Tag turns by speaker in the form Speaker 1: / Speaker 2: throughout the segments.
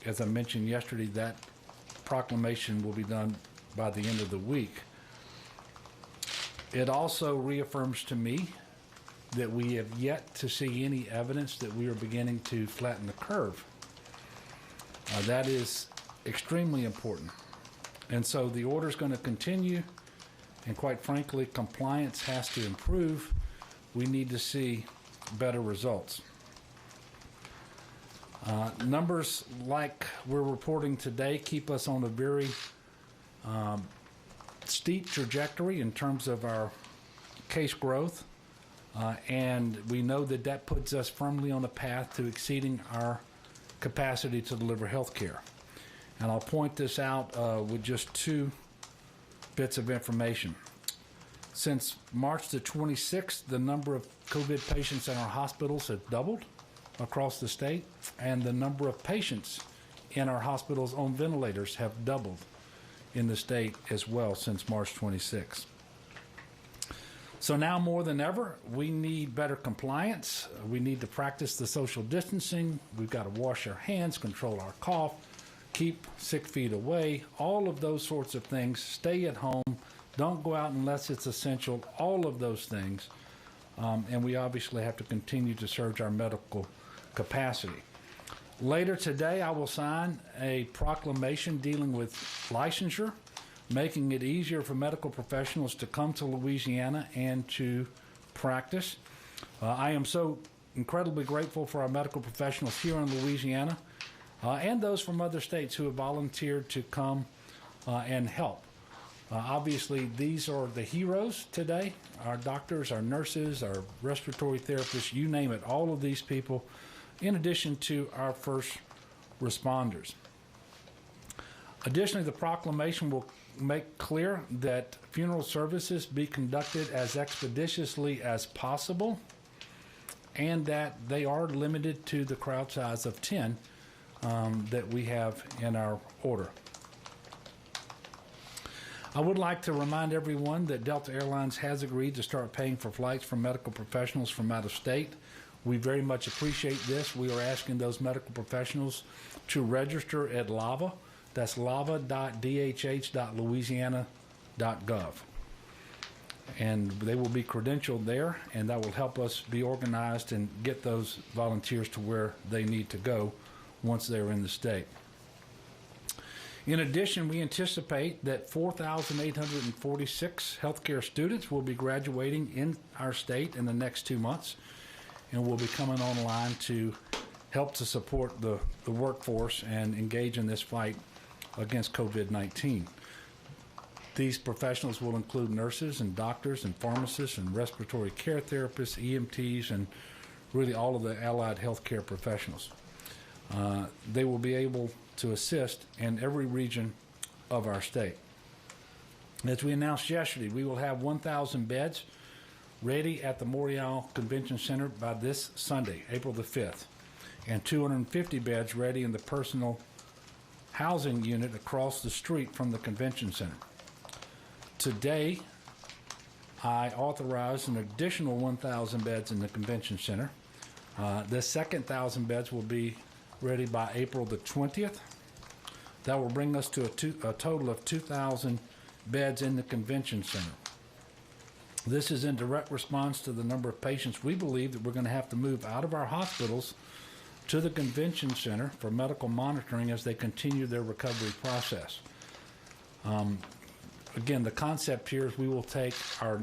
Speaker 1: as I mentioned yesterday, that proclamation will be done by the end of the week. It also reaffirms to me that we have yet to see any evidence that we are beginning to flatten the curve. That is extremely important. And so the order is going to continue, and quite frankly, compliance has to improve. We need to see better results. Numbers like we're reporting today keep us on a very steep trajectory in terms of our case growth, and we know that that puts us firmly on a path to exceeding our capacity to deliver health care. And I'll point this out with just two bits of information. Since March the 26th, the number of COVID patients in our hospitals has doubled across the state, and the number of patients in our hospitals on ventilators have doubled in the state as well since March 26th. So now more than ever, we need better compliance. We need to practice the social distancing. We've got to wash our hands, control our cough, keep 6 feet away, all of those sorts of things. Stay at home. Don't go out unless it's essential, all of those things. And we obviously have to continue to surge our medical capacity. Later today, I will sign a proclamation dealing with licensure, making it easier for medical professionals to come to Louisiana and to practice. I am so incredibly grateful for our medical professionals here in Louisiana and those from other states who have volunteered to come and help. Obviously, these are the heroes today, our doctors, our nurses, our respiratory therapists, you name it, all of these people, in addition to our first responders. Additionally, the proclamation will make clear that funeral services be conducted as expeditiously as possible, and that they are limited to the crowd size of 10 that we have in our order. I would like to remind everyone that Delta Airlines has agreed to start paying for flights for medical professionals from out of state. We very much appreciate this. We are asking those medical professionals to register at LAVA. That's lava.dhh.louisiana.gov. And they will be credentialed there, and that will help us be organized and get those volunteers to where they need to go once they're in the state. In addition, we anticipate that 4,846 healthcare students will be graduating in our state in the next 2 months, and will be coming online to help to support the workforce and engage in this fight against COVID-19. These professionals will include nurses and doctors and pharmacists and respiratory care therapists, EMTs, and really all of the allied healthcare professionals. They will be able to assist in every region of our state. As we announced yesterday, we will have 1,000 beds ready at the Morial Convention Center by this Sunday, April the 5th, and 250 beds ready in the personal housing unit across the street from the convention center. Today, I authorized an additional 1,000 beds in the convention center. The second 1,000 beds will be ready by April the 20th. That will bring us to a total of 2,000 beds in the convention center. This is in direct response to the number of patients we believe that we're going to have to move out of our hospitals to the convention center for medical monitoring as they continue their recovery process. Again, the concept here is we will take our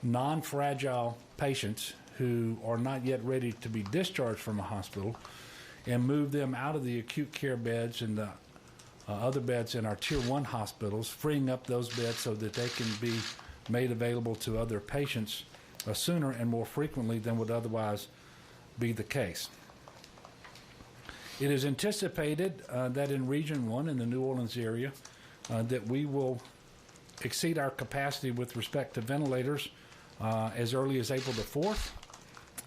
Speaker 1: non-fragile patients who are not yet ready to be discharged from a hospital and move them out of the acute care beds and the other beds in our Tier 1 hospitals, freeing up those beds so that they can be made available to other patients sooner and more frequently than would otherwise be the case. It is anticipated that in Region 1 in the New Orleans area that we will exceed our capacity with respect to ventilators as early as April the 4th,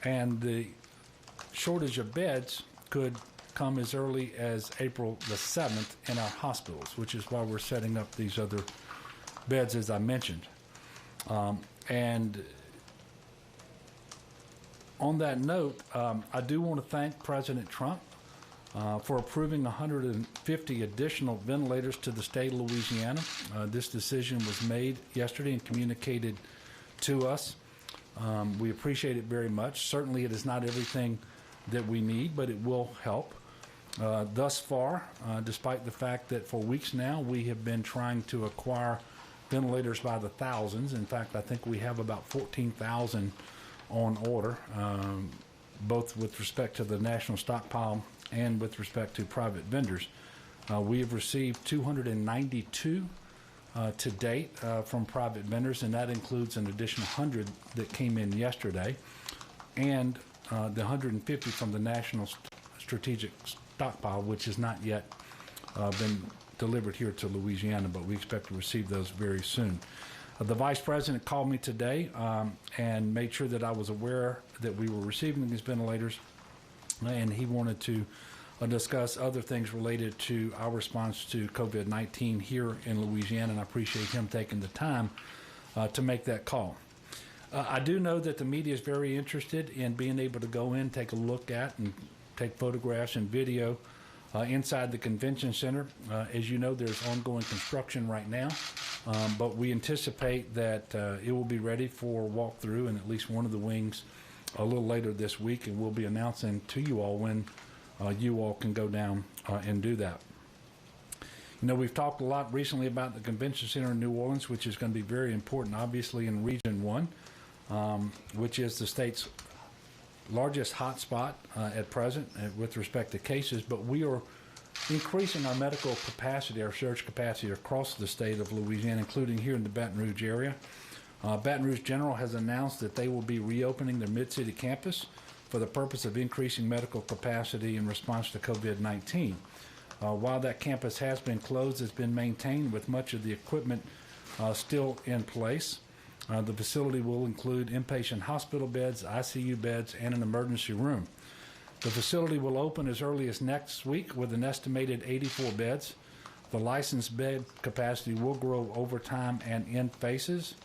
Speaker 1: and the shortage of beds could come as early as April the 7th in our hospitals, which is why we're setting up these other beds as I mentioned. And on that note, I do want to thank President Trump for approving 150 additional ventilators to the state of Louisiana. This decision was made yesterday and communicated to us. We appreciate it very much. Certainly it is not everything that we need, but it will help. Thus far, despite the fact that for weeks now we have been trying to acquire ventilators by the thousands. In fact, I think we have about 14,000 on order, both with respect to the national stockpile and with respect to private vendors. We have received 292 to date from private vendors, and that includes an additional 100 that came in yesterday, and the 150 from the national strategic stockpile, which has not yet been delivered here to Louisiana, but we expect to receive those very soon. The Vice President called me today and made sure that I was aware that we were receiving these ventilators, and he wanted to discuss other things related to our response to COVID-19 here in Louisiana, and I appreciate him taking the time to make that call. I do know that the media is very interested in being able to go in, take a look at, and take photographs and video inside the convention center. As you know, there's ongoing construction right now, but we anticipate that it will be ready for walkthrough in at least one of the wings a little later this week, and we'll be announcing to you all when you all can go down and do that. You know, we've talked a lot recently about the convention center in New Orleans, which is going to be very important, obviously, in Region 1, which is the state's largest hotspot at present with respect to cases, but we are increasing our medical capacity, our surge capacity across the state of Louisiana, including here in the Baton Rouge area. Baton Rouge General has announced that they will be reopening their Mid-City campus for the purpose of increasing medical capacity in response to COVID-19. While that campus has been closed, it's been maintained with much of the equipment still in place. The facility will include inpatient hospital beds, ICU beds, and an emergency room. The facility will open as early as next week with an estimated 84 beds. The licensed bed capacity will grow over time and in phases,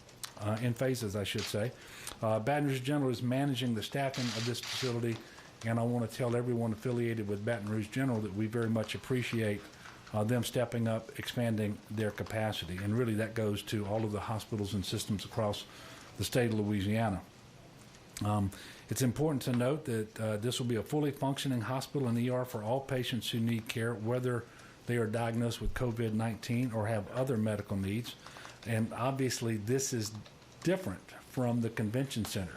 Speaker 1: I should say. Baton Rouge General is managing the staffing of this facility, and I want to tell everyone affiliated with Baton Rouge General that we very much appreciate them stepping up, expanding their capacity. And really that goes to all of the hospitals and systems across the state of Louisiana. It's important to note that this will be a fully functioning hospital and ER for all patients who need care, whether they are diagnosed with COVID-19 or have other medical needs. And obviously this is different from the convention center,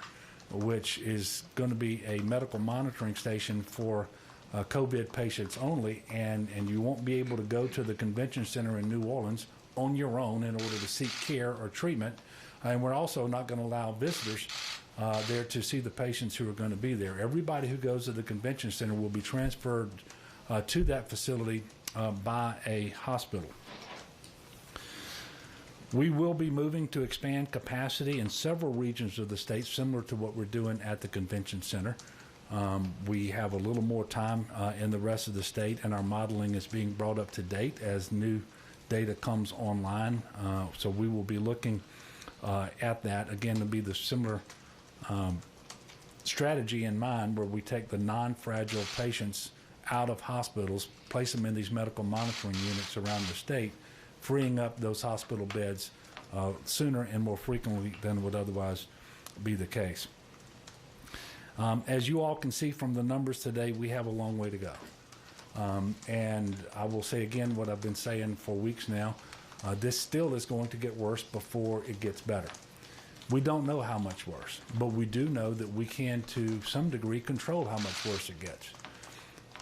Speaker 1: which is going to be a medical monitoring station for COVID patients only, and you won't be able to go to the convention center in New Orleans on your own in order to seek care or treatment. And we're also not going to allow visitors there to see the patients who are going to be there. Everybody who goes to the convention center will be transferred to that facility by a hospital. We will be moving to expand capacity in several regions of the state, similar to what we're doing at the convention center. We have a little more time in the rest of the state, and our modeling is being brought up to date as new data comes online. So we will be looking at that, again, to be the similar strategy in mind, where we take the non-fragile patients out of hospitals, place them in these medical monitoring units around the state, freeing up those hospital beds sooner and more frequently than would otherwise be the case. As you all can see from the numbers today, we have a long way to go. And I will say again what I've been saying for weeks now, this still is going to get worse before it gets better. We don't know how much worse, but we do know that we can, to some degree, control how much worse it gets.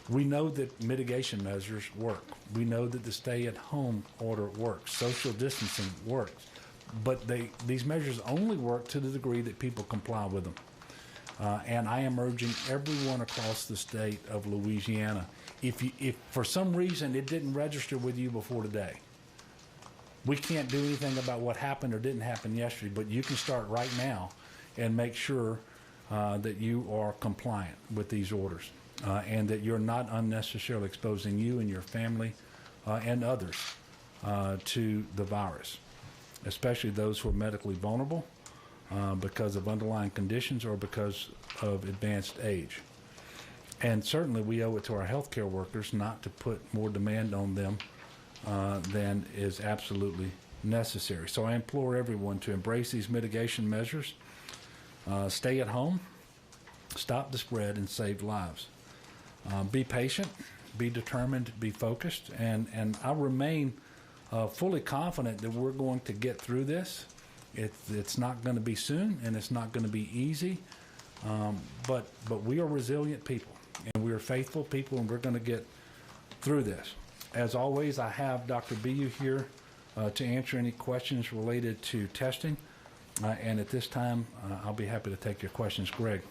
Speaker 1: We know that mitigation measures work. We know that the stay-at-home order works. Social distancing works. But these measures only work to the degree that people comply with them. And I am urging everyone across the state of Louisiana, if for some reason it didn't register with you before today, we can't do anything about what happened or didn't happen yesterday, but you can start right now and make sure that you are compliant with these orders and that you're not unnecessarily exposing you and your family and others to the virus, especially those who are medically vulnerable because of underlying conditions or because of advanced age. And certainly we owe it to our healthcare workers not to put more demand on them than is absolutely necessary. So I implore everyone to embrace these mitigation measures, stay at home, stop the spread, and save lives. Be patient, be determined, be focused, and I remain fully confident that we're going to get through this. It's not going to be soon, and it's not going to be easy, but we are resilient people, and we are faithful people, and we're going to get through this. As always, I have Dr. Bu here to answer any questions related to testing, and at this time, I'll be happy to take your questions. Greg.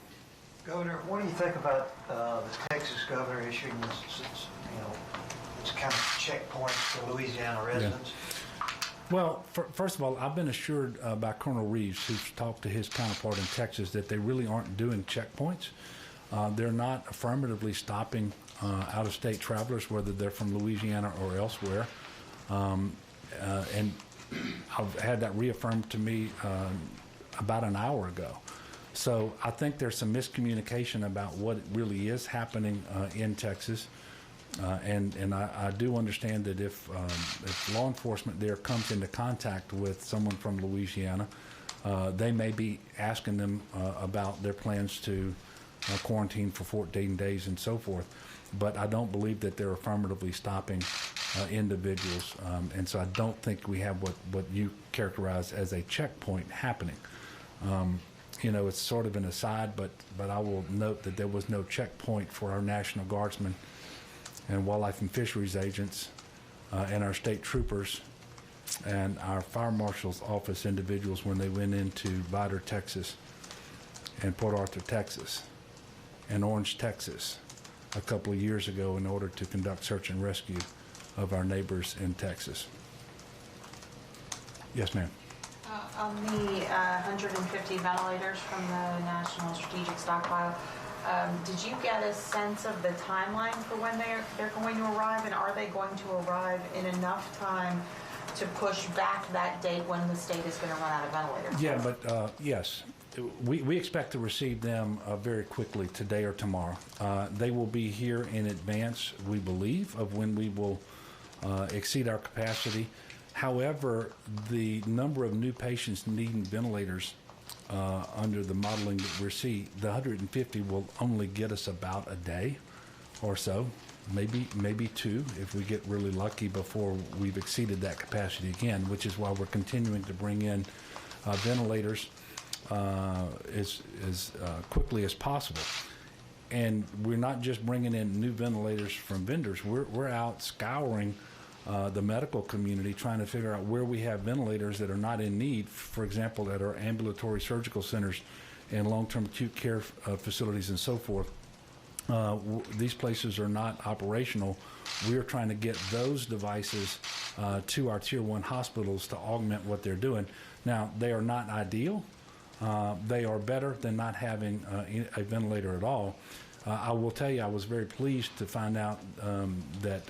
Speaker 2: Governor, what do you think about the Texas governor issuing this, it's kind of checkpoints for Louisiana residents?
Speaker 1: Yeah. Well, first of all, I've been assured by Colonel Reeves, who's talked to his counterpart in Texas, that they really aren't doing checkpoints. They're not affirmatively stopping out-of-state travelers, whether they're from Louisiana or elsewhere. And I've had that reaffirmed to me about an hour ago. So I think there's some miscommunication about what really is happening in Texas. And I do understand that if law enforcement there comes into contact with someone from Louisiana, they may be asking them about their plans to quarantine for 14 days and so forth. But I don't believe that they're affirmatively stopping individuals. And so I don't think we have what you characterize as a checkpoint happening. It's sort of an aside, but I will note that there was no checkpoint for our National Guardsmen and wildlife and fisheries agents and our state troopers and our fire marshal's office individuals when they went into Vidor, Texas, and Port Arthur, Texas, and Orange, Texas, a couple of years ago in order to conduct search and rescue of our neighbors in Texas. Yes, ma'am.
Speaker 3: On the 150 ventilators from the National Strategic Stockpile, did you get a sense of the timeline for when they're going to arrive, and are they going to arrive in enough time to push back that date when the state is going to run out of ventilators?
Speaker 1: Yeah, but yes, we expect to receive them very quickly, today or tomorrow. They will be here in advance, we believe, of when we will exceed our capacity. However, the number of new patients needing ventilators under the modeling that we see, the 150 will only get us about a day or so, maybe two if we get really lucky before we've exceeded that capacity again, which is why we're continuing to bring in ventilators as quickly as possible. And we're not just bringing in new ventilators from vendors. We're out scouring the medical community, trying to figure out where we have ventilators that are not in need, for example, at our ambulatory surgical centers and long-term acute care facilities and so forth. These places are not operational. We're trying to get those devices to our Tier 1 hospitals to augment what they're doing. Now, they are not ideal. They are better than not having a ventilator at all. I will tell you, I was very pleased to find out that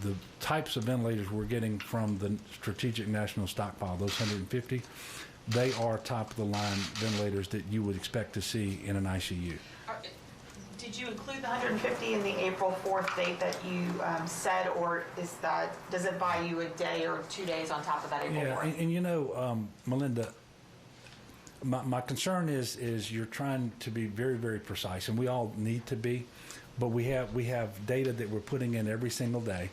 Speaker 1: the types of ventilators we're getting from the Strategic National Stockpile, those 150, they are top-of-the-line ventilators that you would expect to see in an ICU.
Speaker 3: Did you include the 150 in the April 4th date that you said, or does it buy you a day or 2 days on top of that April 4th?
Speaker 1: And Melinda, my concern is you're trying to be very, very precise, and we all need to be, but we have data that we're putting in every single day.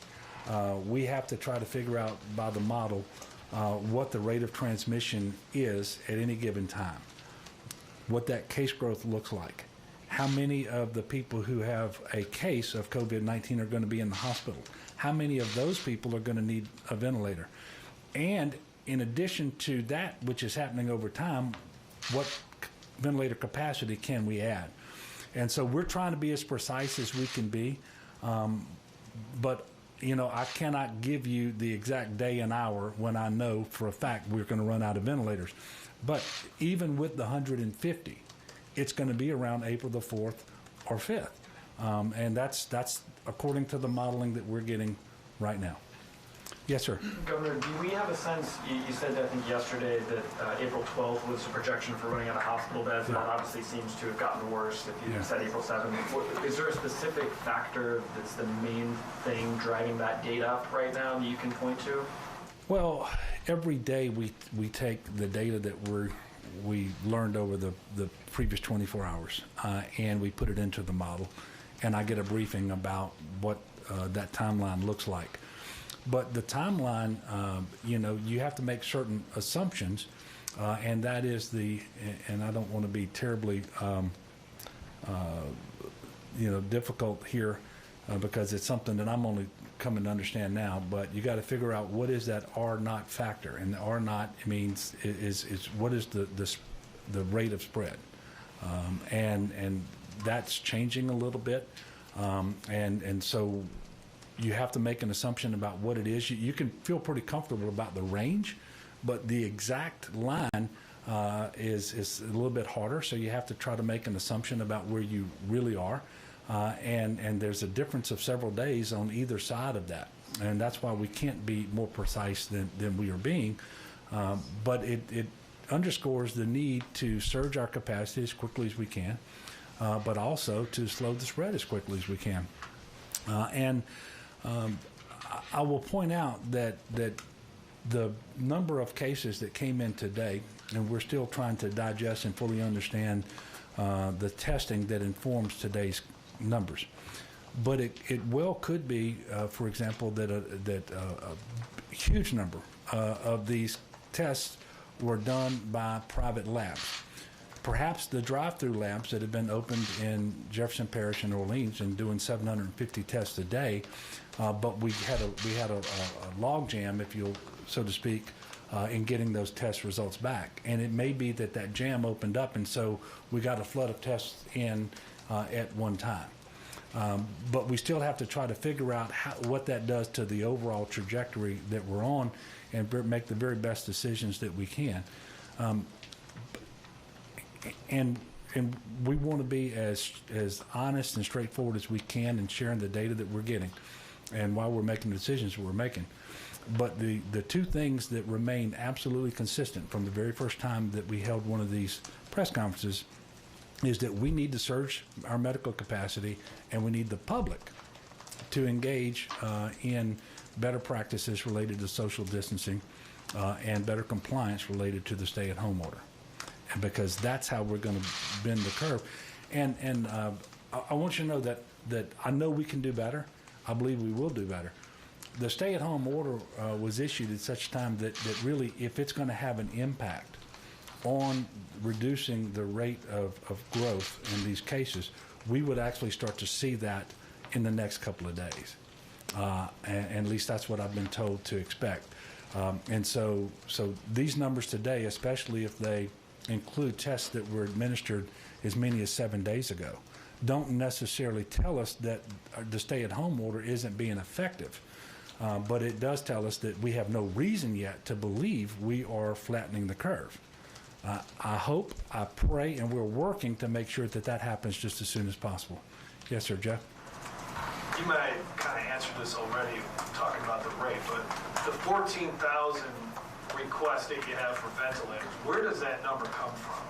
Speaker 1: We have to try to figure out by the model what the rate of transmission is at any given time, what that case growth looks like, how many of the people who have a case of COVID-19 are going to be in the hospital, how many of those people are going to need a ventilator, and in addition to that, which is happening over time, what ventilator capacity can we add? And so we're trying to be as precise as we can be, but I cannot give you the exact day and hour when I know for a fact we're going to run out of ventilators. But even with the 150, it's going to be around April the 4th or 5th. And that's according to the modeling that we're getting right now. Yes, sir.
Speaker 4: Governor, do we have a sense, you said, I think yesterday, that April 12th was the projection for running out of hospital beds, and that obviously seems to have gotten worse if you said April 7th. Is there a specific factor that's the main thing driving that data up right now that you can point to?
Speaker 1: Well, every day we take the data that we learned over the previous 24 hours, and we put it into the model, and I get a briefing about what that timeline looks like. But the timeline, you have to make certain assumptions, and that is and I don't want to be terribly, difficult here because it's something that I'm only coming to understand now, but you got to figure out what is that R naught factor, and the R naught means is what is the rate of spread, and that's changing a little bit, and so you have to make an assumption about what it is. You can feel pretty comfortable about the range, but the exact line is a little bit harder, so you have to try to make an assumption about where you really are. And there's a difference of several days on either side of that. And that's why we can't be more precise than we are being. But it underscores the need to surge our capacity as quickly as we can, but also to slow the spread as quickly as we can. I will point out that the number of cases that came in today, and we're still trying to digest and fully understand the testing that informs today's numbers. But it well could be, for example, that a huge number of these tests were done by private labs. Perhaps the drive-through labs that have been opened in Jefferson Parish and Orleans and doing 750 tests a day, but we had a log jam, if you'll so to speak, in getting those test results back. And it may be that jam opened up, and so we got a flood of tests in at one time. But we still have to try to figure out what that does to the overall trajectory that we're on and make the very best decisions that we can. And we want to be as honest and straightforward as we can in sharing the data that we're getting and while we're making the decisions we're making. But the two things that remain absolutely consistent from the very first time that we held one of these press conferences is that we need to surge our medical capacity, and we need the public to engage in better practices related to social distancing and better compliance related to the stay-at-home order. And because that's how we're going to bend the curve. And I want you to know that I know we can do better. I believe we will do better. The stay-at-home order was issued at such time that really, if it's going to have an impact on reducing the rate of growth in these cases, we would actually start to see that in the next couple of days. And at least that's what I've been told to expect. And so these numbers today, especially if they include tests that were administered as many as 7 days ago, don't necessarily tell us that the stay-at-home order isn't being effective. But it does tell us that we have no reason yet to believe we are flattening the curve. I hope, I pray, and we're working to make sure that happens just as soon as possible. Yes, sir, Jeff?
Speaker 5: You might have kind of answered this already talking about the rate, but the 14,000 requests that you have for ventilators, where does that number come from?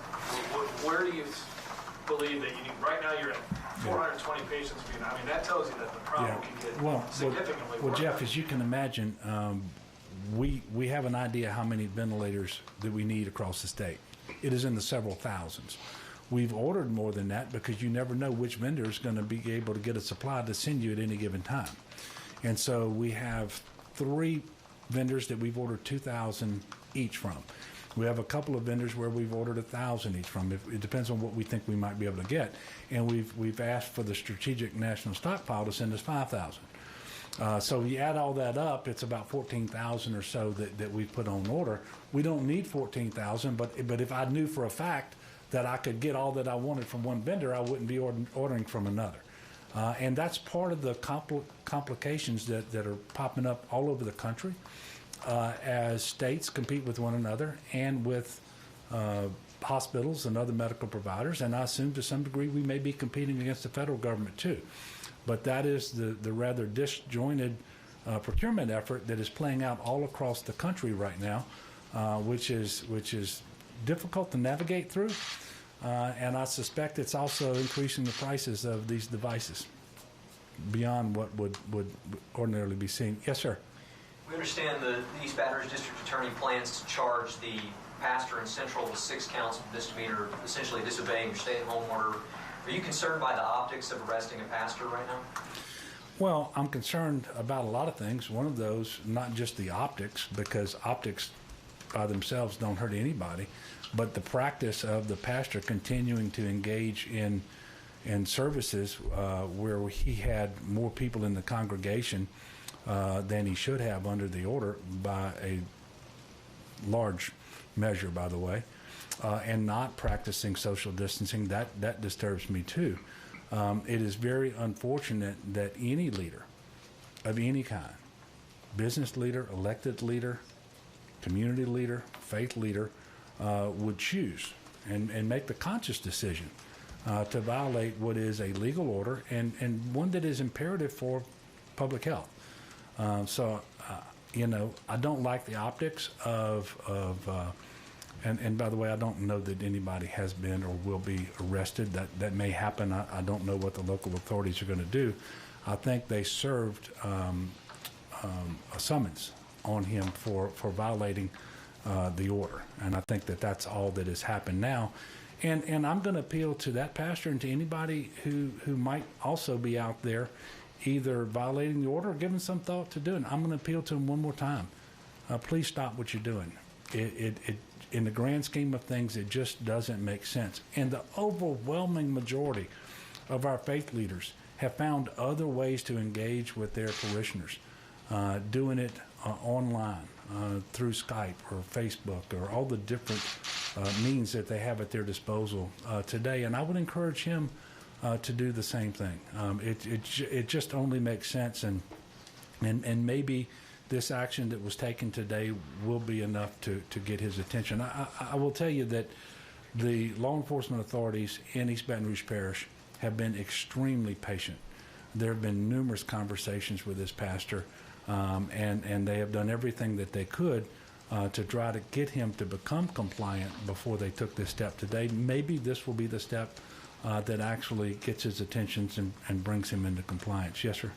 Speaker 5: Where do you believe that you need? Right now you're at 420 patients. I mean, that tells you that the problem can get significantly worse.
Speaker 1: Well, Jeff, as you can imagine, we have an idea how many ventilators that we need across the state. It is in the several thousands. We've ordered more than that because you never know which vendor is going to be able to get a supply to send you at any given time. And so we have 3 vendors that we've ordered 2,000 each from. We have a couple of vendors where we've ordered 1,000 each from. It depends on what we think we might be able to get. And we've asked for the Strategic National Stockpile to send us 5,000. So you add all that up, it's about 14,000 or so that we've put on order. We don't need 14,000, but if I knew for a fact that I could get all that I wanted from one vendor, I wouldn't be ordering from another. And that's part of the complications that are popping up all over the country as states compete with one another and with hospitals and other medical providers. And I assume to some degree we may be competing against the federal government too. But that is the rather disjointed procurement effort that is playing out all across the country right now, which is difficult to navigate through. And I suspect it's also increasing the prices of these devices beyond what would ordinarily be seen. Yes, sir.
Speaker 6: We understand the East Baton Rouge District Attorney plans to charge the pastor in Central with 6 counts of misdemeanor, essentially disobeying your stay-at-home order. Are you concerned by the optics of arresting a pastor right now?
Speaker 1: Well, I'm concerned about a lot of things. One of those, not just the optics, because optics by themselves don't hurt anybody, but the practice of the pastor continuing to engage in services where he had more people in the congregation than he should have under the order by a large measure, by the way, and not practicing social distancing. That disturbs me too. It is very unfortunate that any leader of any kind, business leader, elected leader, community leader, faith leader, would choose and make the conscious decision to violate what is a legal order and one that is imperative for public health. I don't like the optics of and by the way, I don't know that anybody has been or will be arrested. That may happen. I don't know what the local authorities are going to do. I think they served a summons on him for violating the order, and I think that's all that has happened now. And I'm going to appeal to that pastor and to anybody who might also be out there either violating the order or giving some thought to doing it. I'm going to appeal to him one more time. Please stop what you're doing. It in the grand scheme of things, it just doesn't make sense. And the overwhelming majority of our faith leaders have found other ways to engage with their parishioners, doing it online, through Skype or Facebook or all the different means that they have at their disposal today. And I would encourage him to do the same thing. It just only makes sense, and maybe this action that was taken today will be enough to get his attention. I will tell you that the law enforcement authorities in East Baton Rouge Parish have been extremely patient. There have been numerous conversations with this pastor, and they have done everything that they could to try to get him to become compliant before they took this step today. Maybe this will be the step that actually gets his attention and brings him into compliance. Yes, sir.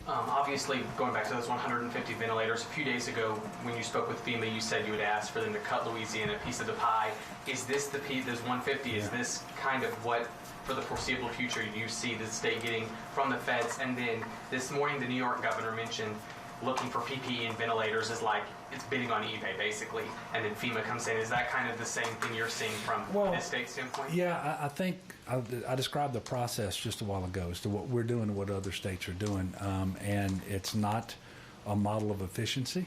Speaker 7: Obviously, going back to those 150 ventilators, a few days ago when you spoke with FEMA, you said you would ask for them to cut Louisiana a piece of the pie. Is this the piece, this 150, is this kind of what, for the foreseeable future, you see the state getting from the feds? And then this morning, the New York governor mentioned looking for PPE and ventilators is like it's bidding on eBay, basically. And then FEMA comes in. Is that kind of the same thing you're seeing from this state standpoint?
Speaker 1: Yeah, I think I described the process just a while ago as to what we're doing and what other states are doing. And it's not a model of efficiency.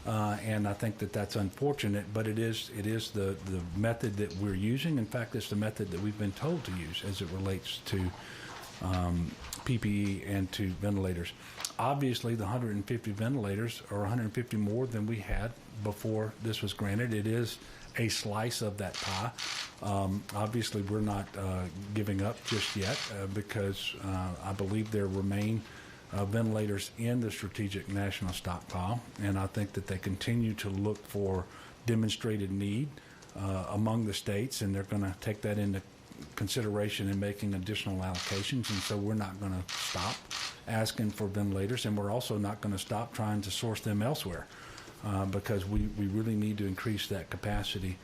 Speaker 1: And I think that's unfortunate, but it is the method that we're using. In fact, it's the method that we've been told to use as it relates to PPE and to ventilators. Obviously, the 150 ventilators are 150 more than we had before this was granted. It is a slice of that pie. Obviously, we're not giving up just yet because I believe there remain ventilators in the strategic national stockpile, and I think that they continue to look for demonstrated need among the states, and they're going to take that into consideration in making additional allocations. And so we're not going to stop asking for ventilators, and we're also not going to stop trying to source them elsewhere because we really need to increase that capacity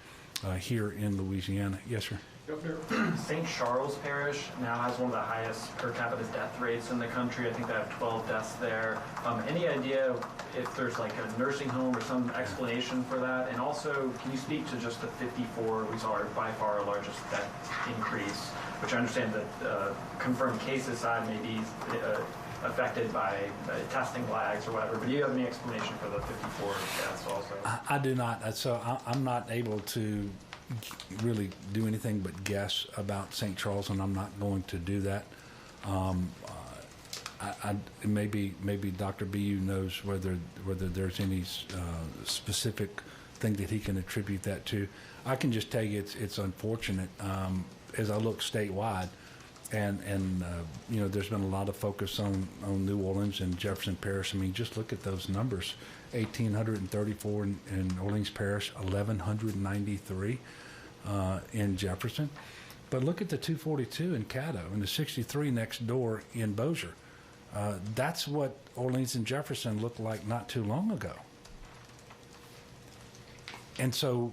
Speaker 1: here in Louisiana. Yes, sir.
Speaker 4: Governor, St. Charles Parish now has one of the highest per capita death rates in the country. I think they have 12 deaths there. Any idea if there's like a nursing home or some explanation for that? And also, can you speak to just the 54, we saw our by far our largest death increase, which I understand that confirmed cases side may be affected by testing lags or whatever, but do you have any explanation for the 54 deaths also?
Speaker 1: I do not. So I'm not able to really do anything but guess about St. Charles, and I'm not going to do that. Maybe Dr. BU knows whether there's any specific thing that he can attribute that to. I can just tell you it's unfortunate. As I look statewide, you know, there's been a lot of focus on New Orleans and Jefferson Parish. I mean, just look at those numbers: 1,834 in Orleans Parish, 1,193 in Jefferson. But look at the 242 in Caddo and the 63 next door in Bossier. That's what Orleans and Jefferson looked like not too long ago. And so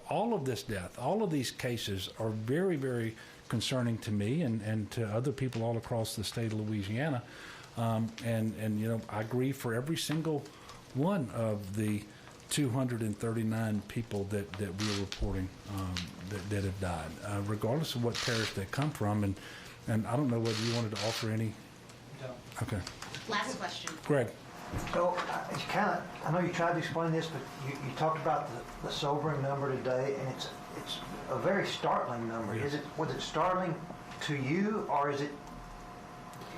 Speaker 1: all of this death, all of these cases are very, very concerning to me and to other people all across the state of Louisiana. And you know, I grieve for every single one of the 239 people that we're reporting that have died, regardless of what parish they come from. And I don't know whether you wanted to offer any.
Speaker 2: No.
Speaker 1: Okay.
Speaker 8: Last question.
Speaker 1: Greg.
Speaker 2: So it's kind of, I know you tried to explain this, but you talked about the sobering number today, and it's a very startling number.
Speaker 1: Yes.
Speaker 2: Was it startling to you, or is it,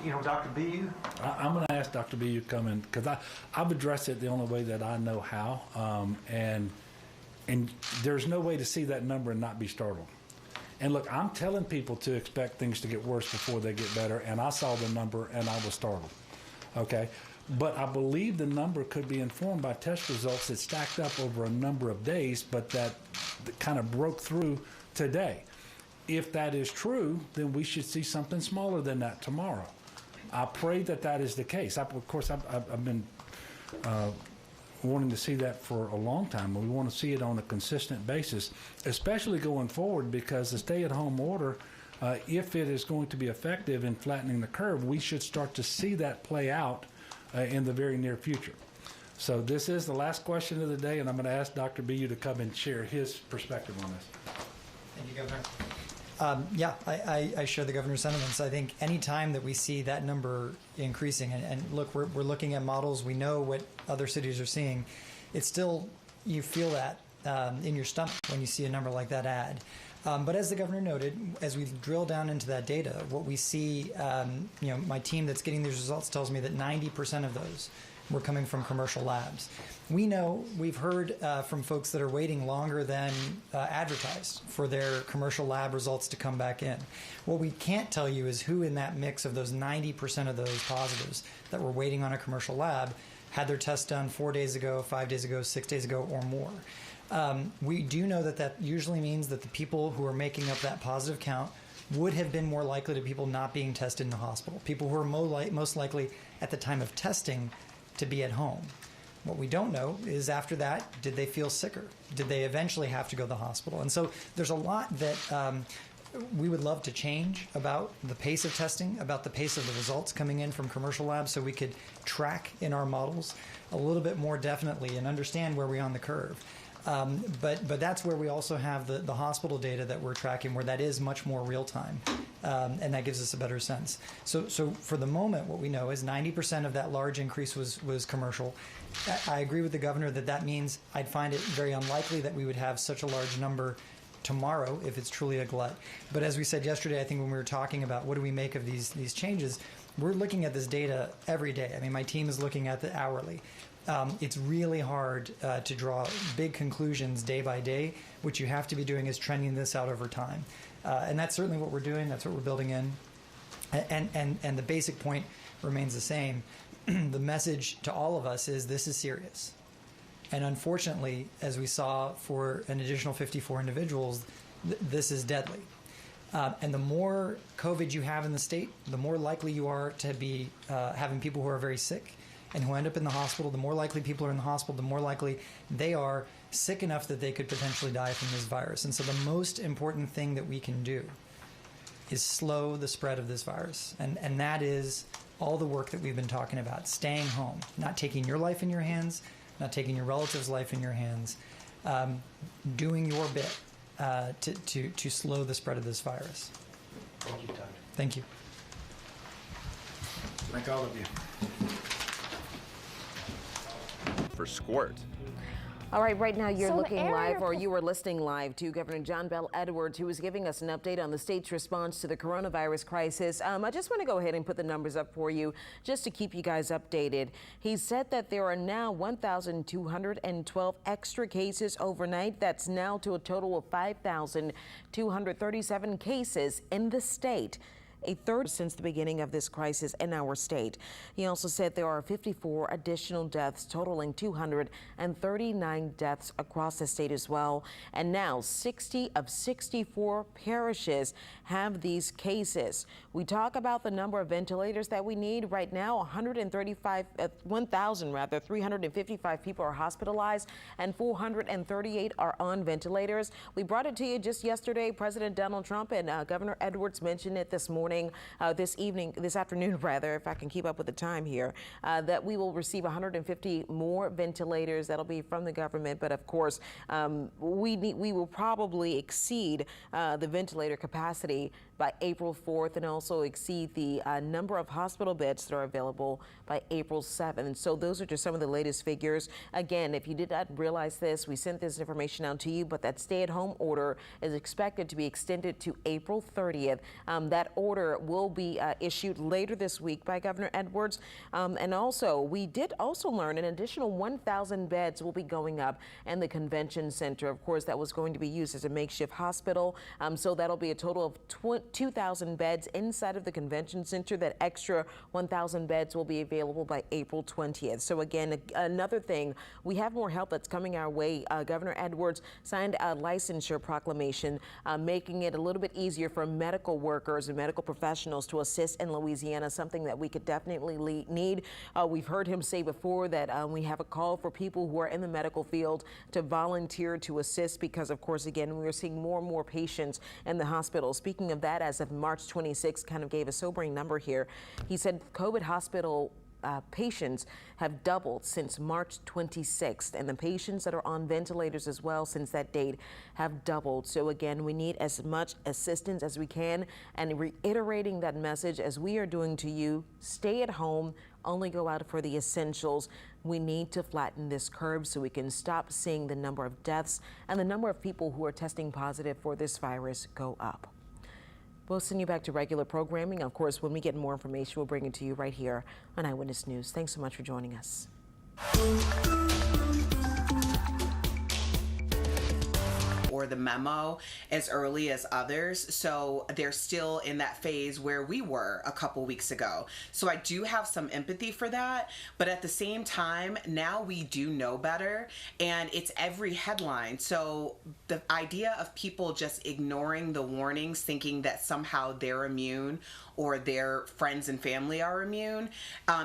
Speaker 2: you know, Dr. BU?
Speaker 1: I'm going to ask Dr. B. to come in, because I've addressed it the only way that I know how, and there's no way to see that number and not be startled. And look, I'm telling people to expect things to get worse before they get better, and I saw the number and I was startled. Okay, but I believe the number could be informed by test results that stacked up over a number of days, but that kind of broke through today. If that is true, then we should see something smaller than that tomorrow. I pray that that is the case. Of course, I've been wanting to see that for a long time. We want to see it on a consistent basis, especially going forward, because the stay-at-home order, if it is going to be effective in flattening the curve, we should start to see that play out in the very near future. So this is the last question of the day, and I'm going to ask Dr. BU to come and share his perspective on this.
Speaker 9: Thank you, Governor. Yeah, I share the governor's sentiments. I think any time that we see that number increasing, and look, we're looking at models, we know what other cities are seeing, it's still, you feel that in your stomach when you see a number like that add. But as the governor noted, as we drill down into that data, what we see, you know, my team that's getting these results tells me that 90% of those were coming from commercial labs. We know, we've heard from folks that are waiting longer than advertised for their commercial lab results to come back in. What we can't tell you is who in that mix of those 90% of those positives that were waiting on a commercial lab had their test done 4 days ago, 5 days ago, 6 days ago, or more. We do know that that usually means that the people who are making up that positive count would have been more likely to people not being tested in the hospital, people who are most likely at the time of testing to be at home. What we don't know is after that, did they feel sicker? Did they eventually have to go to the hospital? And so there's a lot that we would love to change about the pace of testing, about the pace of the results coming in from commercial labs, so we could track in our models a little bit more definitely and understand where we're on the curve. But that's where we also have the hospital data that we're tracking, where that is much more real time, and that gives us a better sense. So for the moment, what we know is 90% of that large increase was commercial. I agree with the governor that means I'd find it very unlikely that we would have such a large number tomorrow if it's truly a glut. But as we said yesterday, I think when we were talking about what do we make of these changes, we're looking at this data every day. I mean, my team is looking at it hourly. It's really hard to draw big conclusions day by day. What you have to be doing is trending this out over time. And that's certainly what we're doing. That's what we're building in. And the basic point remains the same. The message to all of us is this is serious. And unfortunately, as we saw for an additional 54 individuals, this is deadly. And the more COVID you have in the state, the more likely you are to be having people who are very sick and who end up in the hospital. The more likely people are in the hospital, the more likely they are sick enough that they could potentially die from this virus. And so the most important thing that we can do is slow the spread of this virus. And that is all the work that we've been talking about, staying home, not taking your life in your hands, not taking your relative's life in your hands, doing your bit to slow the spread of this virus.
Speaker 2: Thank you, Dr.
Speaker 9: Thank you.
Speaker 1: Thank all of you.
Speaker 10: For Squirt.
Speaker 11: All right, right now you're
Speaker 8: So the
Speaker 11: looking
Speaker 8: area
Speaker 11: live, or you were listening live to Governor John Bell Edwards, who was giving us an update on the state's response to the coronavirus crisis. I just want to go ahead and put the numbers up for you just to keep you guys updated. He said that there are now 1,212 extra cases overnight. That's now to a total of 5,237 cases in the state. a third since the beginning of this crisis in our state. He also said there are 54 additional deaths, totaling 239 deaths across the state as well. And now 60 of 64 parishes have these cases. We talk about the number of ventilators that we need right now. 1,355 people are hospitalized and 438 are on ventilators. We brought it to you just yesterday. President Donald Trump and Governor Edwards mentioned it this morning, this afternoon, if I can keep up with the time here, that we will receive 150 more ventilators. That'll be from the government, but of course, we will probably exceed the ventilator capacity by April 4th and also exceed the number of hospital beds that are available by April 7th. So those are just some of the latest figures. Again, if you did not realize this, we sent this information out to you, but that stay-at-home order is expected to be extended to April 30th. That order will be issued later this week by Governor Edwards. And also, we did also learn an additional 1,000 beds will be going up in the convention center. Of course, that was going to be used as a makeshift hospital. So that'll be a total of 2,000 beds inside of the convention center. That extra 1,000 beds will be available by April 20th. So again, another thing, we have more help that's coming our way. Governor Edwards signed a licensure proclamation, making it a little bit easier for medical workers and medical professionals to assist in Louisiana, something that we could definitely need. We've heard him say before that we have a call for people who are in the medical field to volunteer to assist because, of course, again, we are seeing more and more patients in the hospital. Speaking of that, as of March 26th, kind of gave a sobering number here. He said COVID hospital patients have doubled since March 26th, and the patients that are on ventilators as well since that date have doubled. So again, we need as much assistance as we can, and reiterating that message as we are doing to you, stay at home, only go out for the essentials. We need to flatten this curve so we can stop seeing the number of deaths and the number of people who are testing positive for this virus go up. We'll send you back to regular programming. Of course, when we get more information, we'll bring it to you right here on Eyewitness News. Thanks so much for joining us.
Speaker 8: Or the memo as early as others, so they're still in that phase where we were a couple weeks ago. So I do have some empathy for that, but at the same time, now we do know better, and it's every headline. So the idea of people just ignoring the warnings, thinking that somehow they're immune or their friends and family are immune,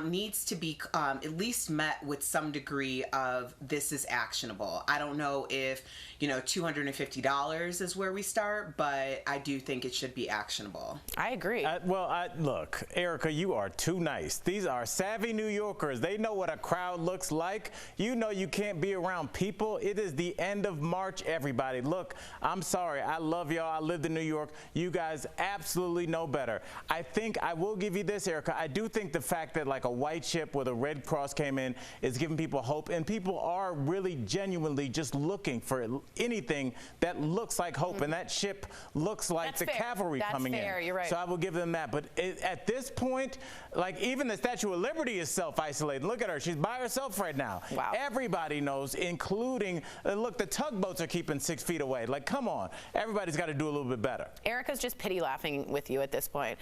Speaker 8: needs to be at least met with some degree of this is actionable. I don't know if, $250 is where we start, but I do think it should be actionable.
Speaker 12: I agree.
Speaker 13: Look, Erica, you are too nice. These are savvy New Yorkers. They know what a crowd looks like. You know you can't be around people. It is the end of March, everybody. Look, I'm sorry. I love y'all. I lived in New York. You guys absolutely know better. I think I will give you this, Erica. I do think the fact that like a white ship with a Red Cross came in is giving people hope, and people are really genuinely just looking for anything that looks like hope, and that ship looks like the cavalry coming in.
Speaker 12: You're right.
Speaker 13: So I will give them that. But at this point, like even the Statue of Liberty is self-isolating. Look at her. She's by herself right now.
Speaker 12: Wow.
Speaker 13: Everybody knows, including, look, the tugboats are keeping 6 feet away. Like, come on. Everybody's got to do a little bit better.
Speaker 12: Erica's just pity laughing with you at this point.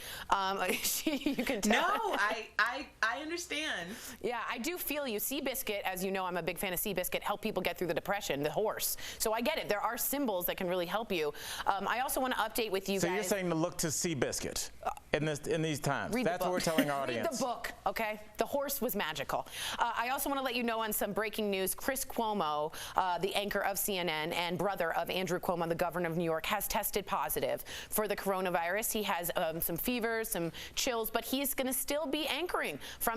Speaker 12: You can tell.
Speaker 8: No, I understand.
Speaker 12: Yeah, I do feel you. Seabiscuit, as you know, I'm a big fan of Seabiscuit, help people get through the depression, the horse. So I get it. There are symbols that can really help you. I also want to update with you guys.
Speaker 13: So you're saying to look to Seabiscuit in these times. That's what we're telling our audience.
Speaker 12: Read the book, okay? The horse was magical. I also want to let you know on some breaking news, Chris Cuomo, the anchor of CNN and brother of Andrew Cuomo, the governor of New York, has tested positive for the coronavirus. He has some fevers, some chills, but he's going to still be anchoring from